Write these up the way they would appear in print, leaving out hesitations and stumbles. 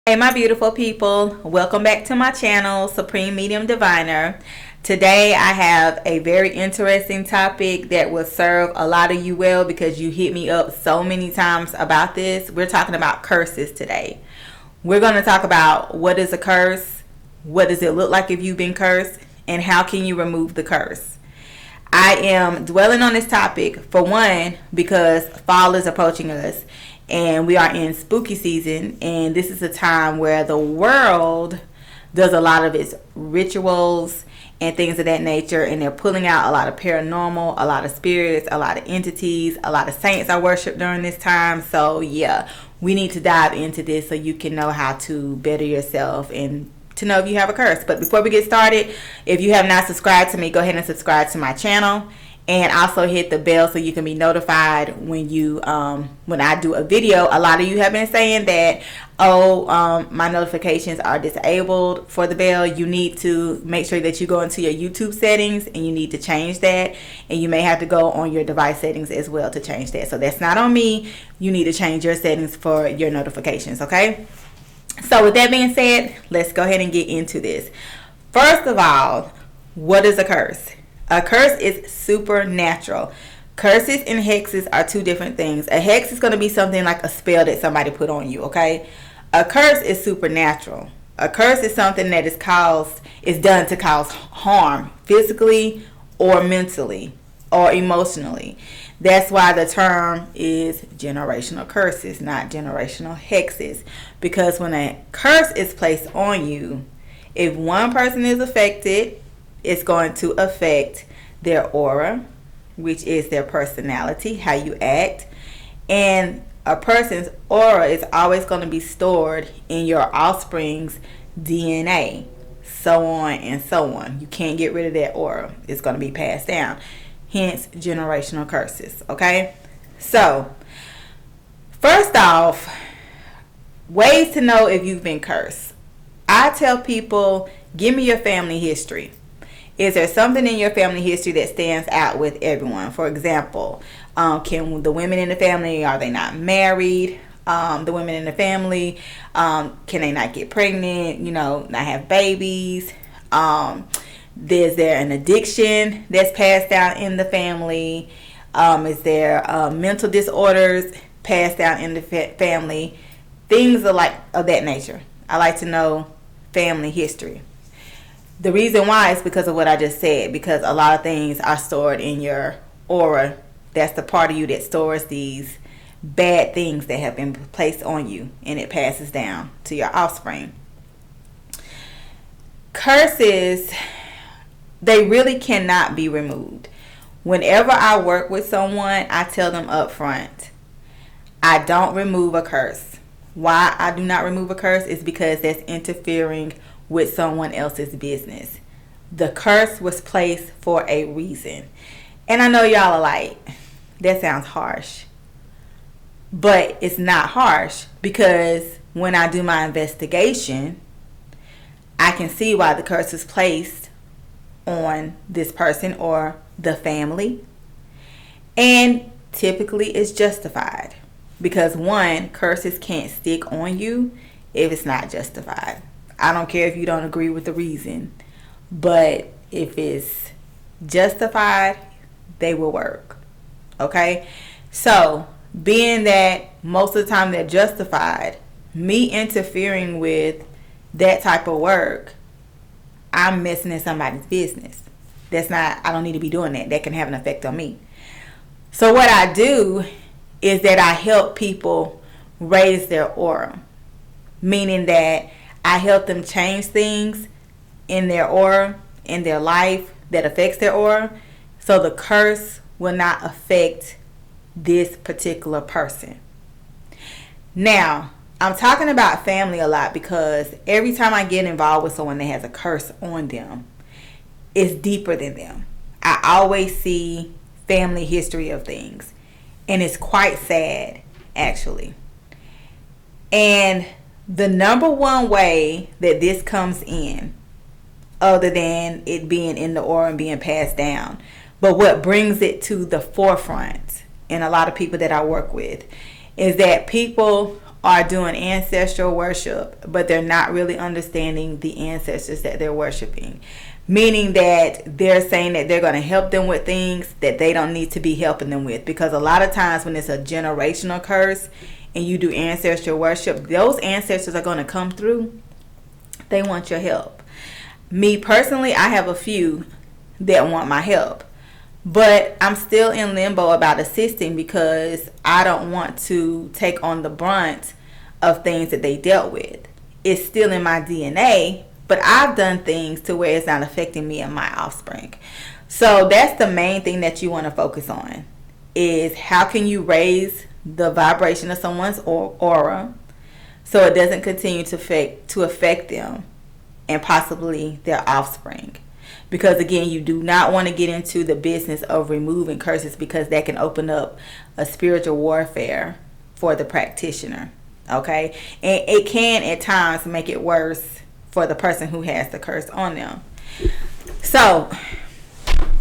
Hey my beautiful people, welcome back to my channel, Supreme Medium Diviner. Today I have a very interesting topic that will serve a lot of you well because you hit me up so many times about this. We're talking about curses today. We're going to talk about what is a curse, what does it look like if you've been cursed, and how can you remove the curse. I am dwelling on this topic for one because fall is approaching us. And we are in spooky season, and this is a time where the world does a lot of its rituals and things of that nature, and they're pulling out a lot of paranormal, a lot of spirits, a lot of entities, a lot of saints are worshipped during this time. So yeah, we need to dive into this so you can know how to better yourself and to know if you have a curse. But before we get started, if you have not subscribed to me, go ahead and subscribe to my channel. And also hit the bell so you can be notified when when I do a video. A lot of you have been saying that, my notifications are disabled for the bell. You need to make sure that you go into your YouTube settings and you need to change that. And you may have to go on your device settings as well to change that. So that's not on me. You need to change your settings for your notifications, okay? So with that being said, let's go ahead and get into this. First of all, what is a curse? A curse is supernatural. Curses and hexes are two different things. A hex is going to be something like a spell that somebody put on you, okay? A curse is supernatural. A curse is something that is done to cause harm physically or mentally or emotionally. That's why the term is generational curses, not generational hexes. Because when a curse is placed on you, if one person is affected, it's going to affect their aura, which is their personality, how you act. And a person's aura is always going to be stored in your offspring's DNA, so on and so on. You can't get rid of that aura. It's going to be passed down. Hence, generational curses, okay? So, first off, ways to know if you've been cursed. I tell people, give me your family history. Is there something in your family history that stands out with everyone? For example, can the women in the family, are they not married? The women in the family, can they not get pregnant, not have babies? Is there an addiction that's passed down in the family? Is there mental disorders passed down in the family? Things of that nature. I like to know family history. The reason why is because of what I just said, because a lot of things are stored in your aura. That's the part of you that stores these bad things that have been placed on you, and it passes down to your offspring. Curses, they really cannot be removed. Whenever I work with someone, I tell them up front, I don't remove a curse. Why I do not remove a curse is because that's interfering with someone else's business. The curse was placed for a reason. And I know y'all are like, that sounds harsh. But it's not harsh, because when I do my investigation, I can see why the curse was placed on this person or the family. And typically it's justified. Because one, curses can't stick on you if it's not justified. I don't care if you don't agree with the reason, but if it's justified, they will work. Okay? So, being that most of the time they're justified, me interfering with that type of work, I'm messing in somebody's business. I don't need to be doing that. That can have an effect on me. So what I do is that I help people raise their aura, meaning that I help them change things in their aura, in their life that affects their aura, so the curse will not affect this particular person. Now, I'm talking about family a lot because every time I get involved with someone that has a curse on them, it's deeper than them. I always see family history of things, and it's quite sad, actually. And the number one way that this comes in, other than it being in the aura and being passed down, but what brings it to the forefront in a lot of people that I work with, is that people are doing ancestral worship, but they're not really understanding the ancestors that they're worshiping. Meaning that they're saying that they're going to help them with things that they don't need to be helping them with. Because a lot of times when it's a generational curse and you do ancestral worship, those ancestors are going to come through. They want your help. Me personally, I have a few that want my help. But I'm still in limbo about assisting because I don't want to take on the brunt of things that they dealt with. It's still in my DNA, but I've done things to where it's not affecting me and my offspring. So that's the main thing that you want to focus on, is how can you raise the vibration of someone's aura so it doesn't continue to affect them and possibly their offspring. Because again, you do not want to get into the business of removing curses, because that can open up a spiritual warfare for the practitioner. Okay? And it can at times make it worse for the person who has the curse on them. So,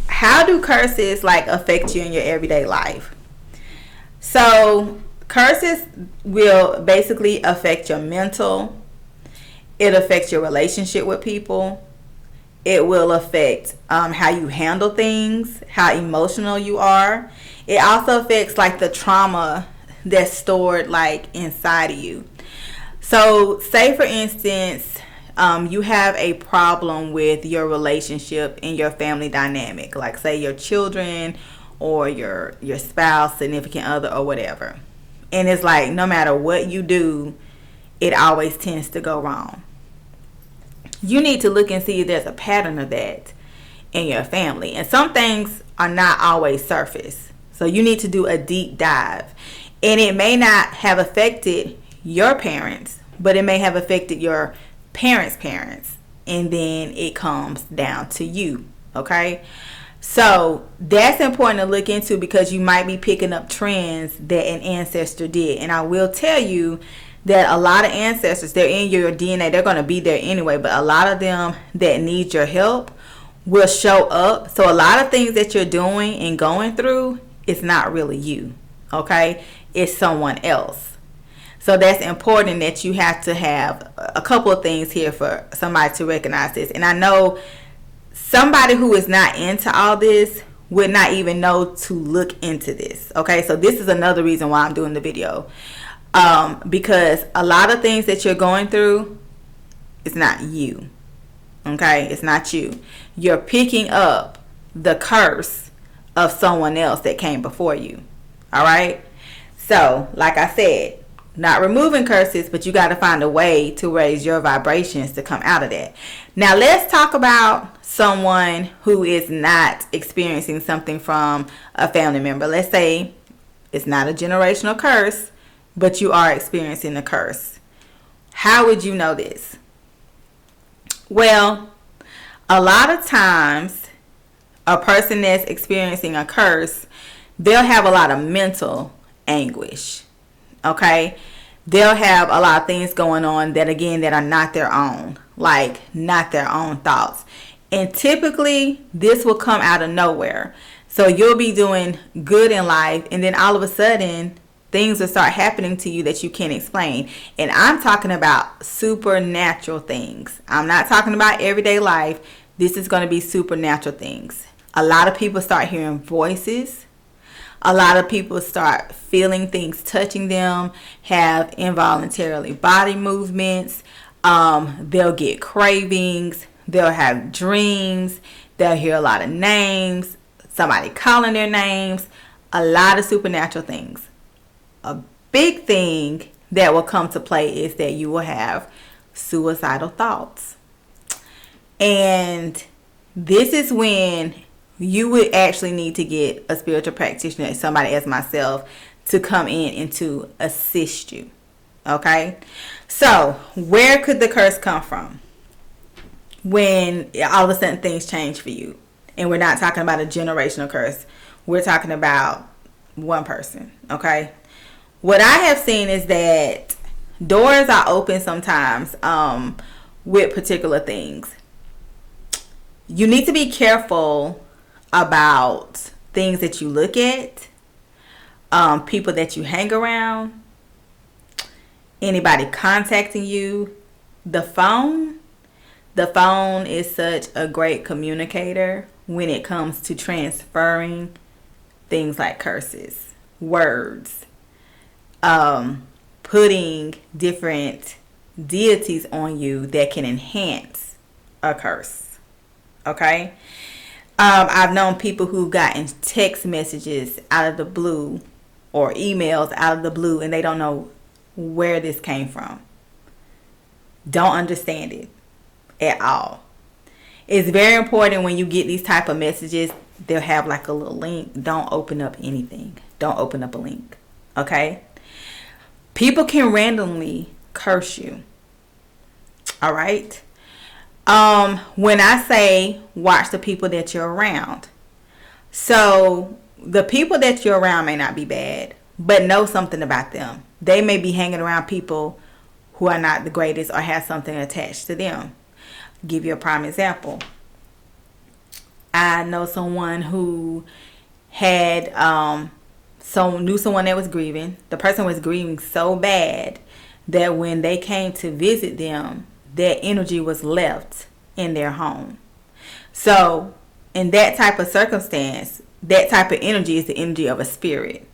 how do curses affect you in your everyday life? So, curses will basically affect your mental. It affects your relationship with people. It will affect how you handle things, how emotional you are. It also affects the trauma that's stored inside of you. So say for instance, you have a problem with your relationship and your family dynamic, like say your children or your spouse, significant other, or whatever. And it's no matter what you do, it always tends to go wrong. You need to look and see if there's a pattern of that in your family. And some things are not always surface. So you need to do a deep dive. And it may not have affected your parents, but it may have affected your parents' parents. And then it comes down to you. Okay? So that's important to look into, because you might be picking up trends that an ancestor did. And I will tell you that a lot of ancestors, they're in your DNA. They're going to be there anyway. But a lot of them that need your help will show up. So a lot of things that you're doing and going through, it's not really you. Okay? It's someone else. So that's important, that you have to have a couple of things here for somebody to recognize this. And I know somebody who is not into all this would not even know to look into this. Okay? So this is another reason why I'm doing the video. Because a lot of things that you're going through, it's not you. Okay? It's not you. You're picking up the curse of someone else that came before you. Alright? So, like I said, not removing curses, but you got to find a way to raise your vibrations to come out of that. Now, let's talk about someone who is not experiencing something from a family member. Let's say it's not a generational curse, but you are experiencing a curse. How would you know this? Well, a lot of times, a person that's experiencing a curse, they'll have a lot of mental anguish. Okay? They'll have a lot of things going on that, again, that are not their own. Not their own thoughts. And typically, this will come out of nowhere. So you'll be doing good in life, and then all of a sudden, things will start happening to you that you can't explain. And I'm talking about supernatural things. I'm not talking about everyday life. This is going to be supernatural things. A lot of people start hearing voices. A lot of people start feeling things touching them, have involuntarily body movements. They'll get cravings. They'll have dreams. They'll hear a lot of names. Somebody calling their names. A lot of supernatural things. A big thing that will come to play is that you will have suicidal thoughts. And this is when you would actually need to get a spiritual practitioner, somebody as myself, to come in and to assist you. Okay? So, where could the curse come from when all of a sudden things change for you? And we're not talking about a generational curse. We're talking about one person. Okay? What I have seen is that doors are open sometimes with particular things. You need to be careful about things that you look at, people that you hang around, anybody contacting you. The phone is such a great communicator when it comes to transferring things like curses, words, putting different deities on you that can enhance a curse. Okay? I've known people who've gotten text messages out of the blue or emails out of the blue, and they don't know where this came from. Don't understand it at all. It's very important when you get these type of messages, they'll have like a little link. Don't open up anything. Don't open up a link. Okay? People can randomly curse you. All right? When I say watch the people that you're around. So the people that you're around may not be bad, but know something about them. They may be hanging around people who are not the greatest or have something attached to them. Give you a prime example. I know someone who had knew someone that was grieving. The person was grieving so bad that when they came to visit them, their energy was left in their home. So in that type of circumstance, that type of energy is the energy of a spirit.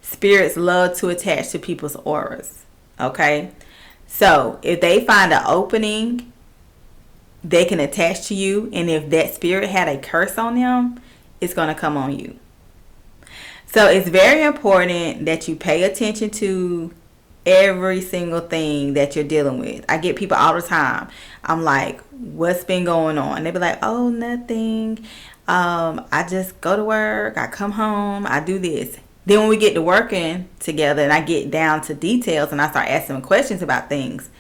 Spirits love to attach to people's auras. Okay? So if they find an opening, they can attach to you. And if that spirit had a curse on them, it's going to come on you. So it's very important that you pay attention to every single thing that you're dealing with. I get people all the time. I'm like, what's been going on? They be like, oh, nothing. I just go to work. I come home. I do this. Then when we get to working together and I get down to details and I start asking them questions about things.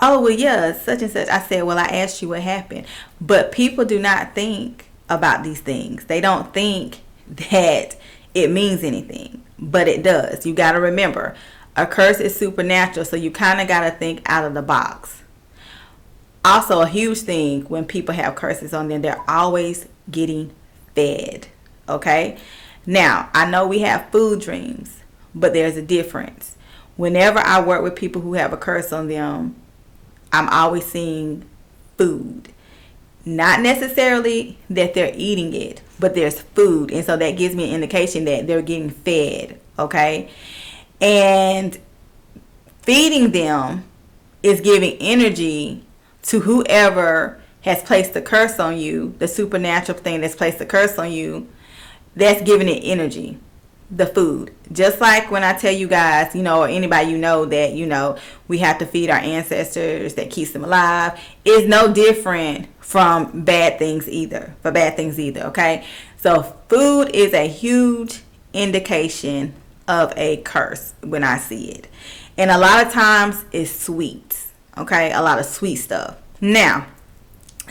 Oh, well, yeah, such and such. I said, well, I asked you what happened. But people do not think about these things. They don't think that it means anything. But it does. You got to remember, a curse is supernatural. So you kind of got to think out of the box. Also, a huge thing when people have curses on them, they're always getting fed. Okay? Now, I know we have food dreams, but there's a difference. Whenever I work with people who have a curse on them, I'm always seeing food. Not necessarily that they're eating it, but there's food. And so that gives me an indication that they're getting fed, okay? And feeding them is giving energy to whoever has placed the curse on you, the supernatural thing that's placed the curse on you. That's giving it energy, the food. Just like when I tell you guys, or anybody that, we have to feed our ancestors, that keeps them alive. It's no different from bad things either, okay? So food is a huge indication of a curse when I see it. And a lot of times it's sweets, okay? A lot of sweet stuff. Now,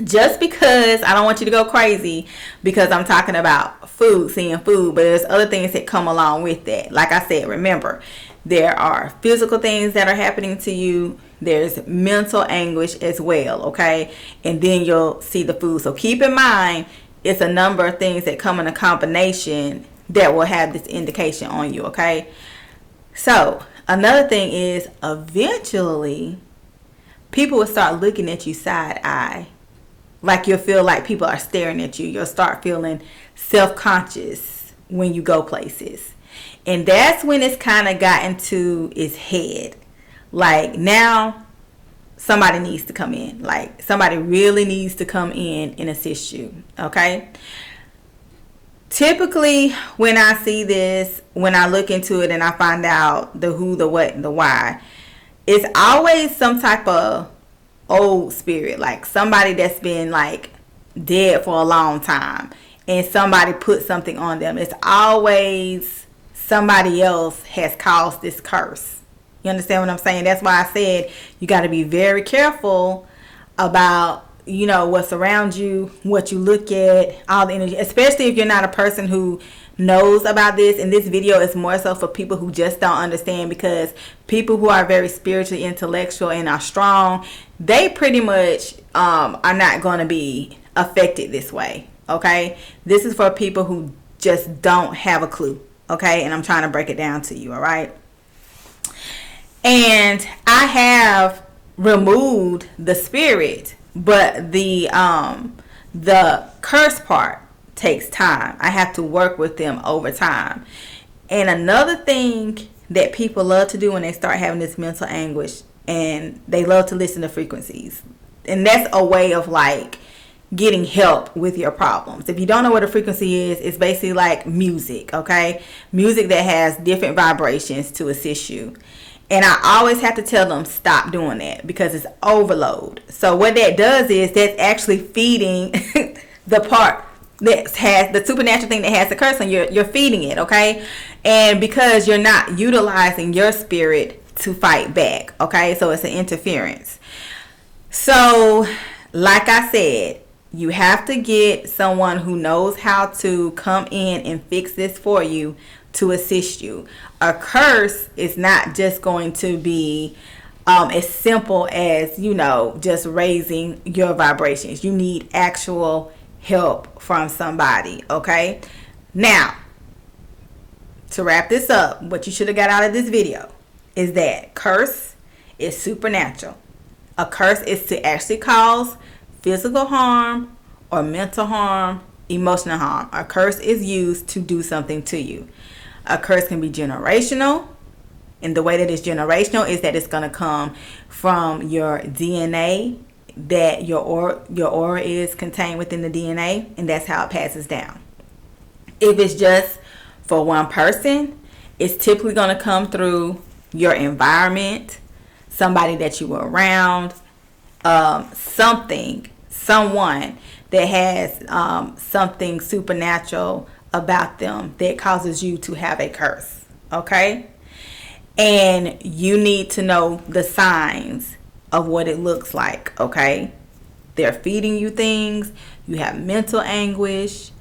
just because I don't want you to go crazy because I'm talking about food, seeing food, but there's other things that come along with that. Like I said, remember, there are physical things that are happening to you. There's mental anguish as well, okay? And then you'll see the food. So keep in mind, it's a number of things that come in a combination that will have this indication on you, okay? So another thing is eventually people will start looking at you side eye. Like you'll feel like people are staring at you. You'll start feeling self-conscious when you go places. And that's when it's kind of gotten to its head. Like now somebody needs to come in. Like somebody really needs to come in and assist you. Okay? Typically when I see this, when I look into it and I find out the who, the what, and the why, it's always some type of old spirit, like somebody that's been like dead for a long time and somebody put something on them. It's always somebody else has caused this curse. You understand what I'm saying? That's why I said you got to be very careful about what's around you, what you look at, all the energy, especially if you're not a person who knows about this. And this video is more so for people who just don't understand, because people who are very spiritually intellectual and are strong, they pretty much are not going to be affected this way. Okay, this is for people who just don't have a clue. Okay, and I'm trying to break it down to you. All right. And I have removed the spirit, but the curse part takes time. I have to work with them over time. And another thing that people love to do when they start having this mental anguish, and they love to listen to frequencies. And that's a way of like getting help with your problems. If you don't know what a frequency is, it's basically like music, okay? Music that has different vibrations to assist you. And I always have to tell them stop doing that because it's overload. So what that does is that's actually feeding the part that has the supernatural thing that has the curse, and you're feeding it, okay? And because you're not utilizing your spirit to fight back, okay? So it's an interference. So like I said, you have to get someone who knows how to come in and fix this for you to assist you. A curse is not just going to be as simple as, you know, just raising your vibrations. You need actual help from somebody, okay? Now, to wrap this up, what you should have got out of this video is that curse is supernatural. A curse is to actually cause physical harm or mental harm, emotional harm. A curse is used to do something to you. A curse can be generational, and the way that it's generational is that it's going to come from your DNA, that your aura is contained within the DNA, and that's how it passes down. If it's just for one person, it's typically going to come through your environment, somebody that you were around, someone that has something supernatural about them that causes you to have a curse, okay? And you need to know the signs of what it looks like, okay? They're feeding you things, you have mental anguish,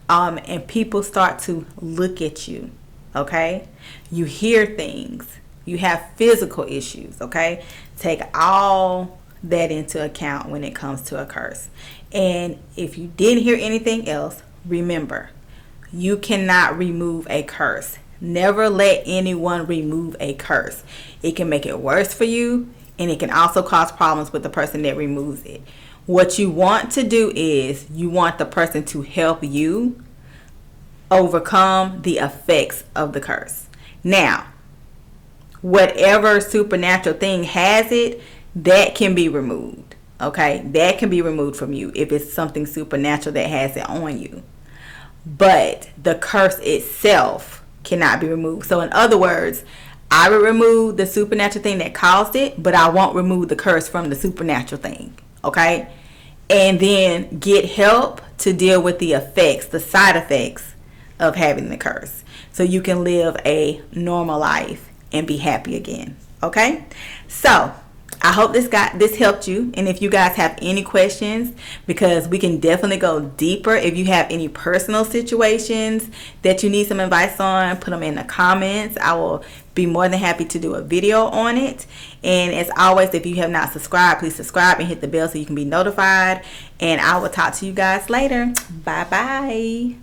and people start to look at you, okay? You hear things, you have physical issues, okay? Take all that into account when it comes to a curse. And if you didn't hear anything else, remember, you cannot remove a curse. Never let anyone remove a curse. It can make it worse for you, and it can also cause problems with the person that removes it. What you want to do is you want the person to help you overcome the effects of the curse. Now, whatever supernatural thing has it, that can be removed, okay? That can be removed from you if it's something supernatural that has it on you. But the curse itself cannot be removed. So in other words, I will remove the supernatural thing that caused it, but I won't remove the curse from the supernatural thing, okay? And then get help to deal with the effects, the side effects of having the curse, so you can live a normal life and be happy again, okay? So I hope this helped you. And if you guys have any questions, because we can definitely go deeper, if you have any personal situations that you need some advice on, put them in the comments. I will be more than happy to do a video on it. And as always, if you have not subscribed, please subscribe and hit the bell so you can be notified. And I will talk to you guys later. Bye bye.